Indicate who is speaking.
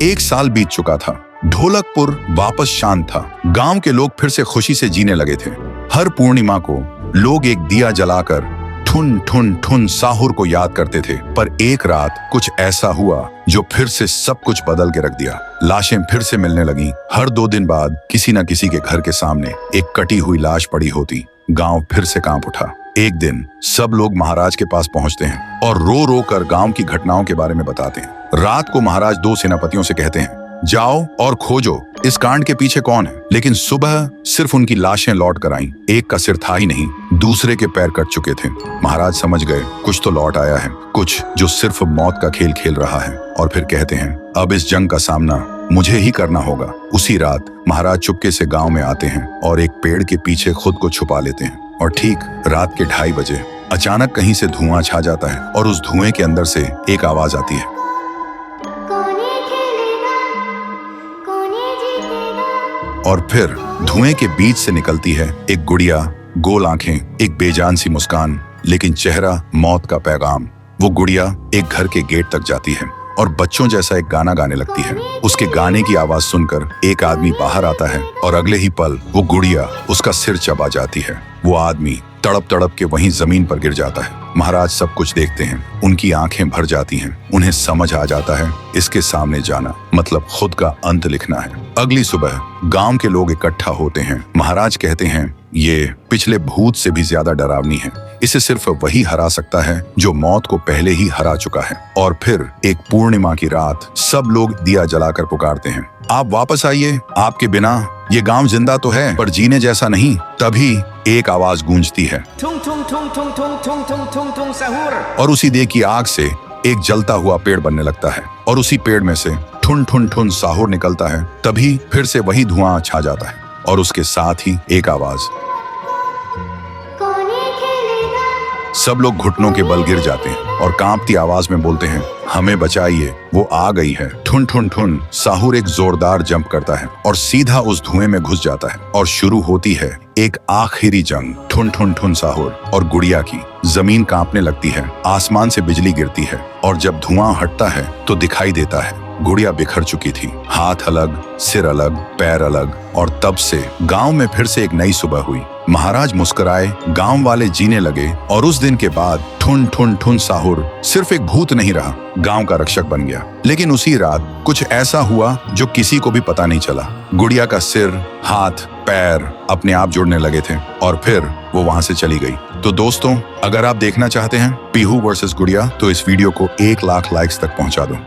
Speaker 1: 1 साल बीत चुका था। ढोलकपुर वापस शांत था। गांव के लोग फिर से खुशी से जीने लगे थे। हर पूर्णिमा को लोग एक दिया जलाकर ठुन ठुन ठुन साहुर को याद करते थे। पर एक रात कुछ ऐसा हुआ जो फिर से सब कुछ बदल के रख दिया। लाशें फिर से मिलने लगी। हर 2 दिन बाद किसी न किसी के घर के सामने एक कटी हुई लाश पड़ी होती। गांव फिर से कांप उठा। एक दिन सब लोग महाराज के पास पहुंचते हैं और रो रो कर गांव की घटनाओं के बारे में बताते हैं। रात को महाराज 2 सेनापतियों से कहते हैं, जाओ और खोजो इस कांड के पीछे कौन है। लेकिन सुबह सिर्फ उनकी लाशें लौट कर आईं। एक का सिर था ही नहीं, दूसरे के पैर कट चुके थे। महाराज समझ गए कुछ तो लौट आया है, कुछ जो सिर्फ मौत का खेल खेल रहा है। और फिर कहते हैं, अब इस जंग का सामना मुझे ही करना होगा। उसी रात महाराज चुपके से गांव में आते हैं और एक पेड़ के पीछे खुद को छुपा लेते हैं। और ठीक रात के 2:30 बजे अचानक कहीं से धुआं छा जाता है और उस धुएं के अंदर से एक आवाज आती है, और फिर धुएं के बीच से निकलती है एक गुड़िया, गोल आंखें, एक बेजान सी मुस्कान, लेकिन चेहरा मौत का पैगाम। वो गुड़िया एक घर के गेट तक जाती है और बच्चों जैसा एक गाना गाने लगती है। उसके गाने की आवाज सुनकर एक आदमी बाहर आता है और अगले ही पल वो गुड़िया उसका सिर चबा जाती है। वो आदमी तड़प तड़प के वहीं जमीन पर गिर जाता है। महाराज सब कुछ देखते हैं। उनकी आंखें भर जाती हैं। उन्हें समझ आ जाता है इसके सामने जाना मतलब खुद का अंत लिखना है। अगली सुबह गांव के लोग इकट्ठा होते हैं। महाराज कहते हैं, ये पिछले भूत से भी ज्यादा डरावनी है। इसे सिर्फ वही हरा सकता है जो मौत को पहले ही हरा चुका है। और फिर एक पूर्णिमा की रात सब लोग दिया जलाकर पुकारते हैं, आप वापस आइए, आपके बिना ये गांव जिंदा तो है पर जीने जैसा नहीं। तभी एक आवाज गूंजती है,
Speaker 2: ठुंग ठुंग ठुंग ठुंग ठुंग ठुंग ठुंग ठुंग ठुंग साहुर।
Speaker 1: और उसी देह की आग से एक जलता हुआ पेड़ बनने लगता है और उसी पेड़ में से ठुन ठुन ठुन साहुर निकलता है। तभी फिर से वही धुआं छा जाता है और उसके साथ ही एक आवाज। सब लोग घुटनों के बल गिर जाते हैं और कांपती आवाज में बोलते हैं, हमें बचाइए, वो आ गई है। ठुन ठुन ठुन साहुर एक जोरदार जंप करता है और सीधा उस धुएं में घुस जाता है और शुरू होती है एक आखिरी जंग। ठुन ठुन ठुन साहुर और गुड़िया की। जमीन कांपने लगती है, आसमान से बिजली गिरती है और जब धुआं हटता है तो दिखाई देता है गुड़िया बिखर चुकी थी। हाथ अलग, सिर अलग, पैर अलग। और तब से गांव में फिर से एक नई सुबह हुई। महाराज मुस्कुराए, गांव वाले जीने लगे और उस दिन के बाद ठुन ठुन ठुन साहुर सिर्फ एक भूत नहीं रहा, गांव का रक्षक बन गया। लेकिन उसी रात कुछ ऐसा हुआ जो किसी को भी पता नहीं चला। गुड़िया का सिर, हाथ, पैर अपने आप जुड़ने लगे थे और फिर वो वहां से चली गई। तो दोस्तों, अगर आप देखना चाहते हैं पीहू वर्सेस गुड़िया तो इस वीडियो को 1 लाख लाइक्स तक पहुंचा दो।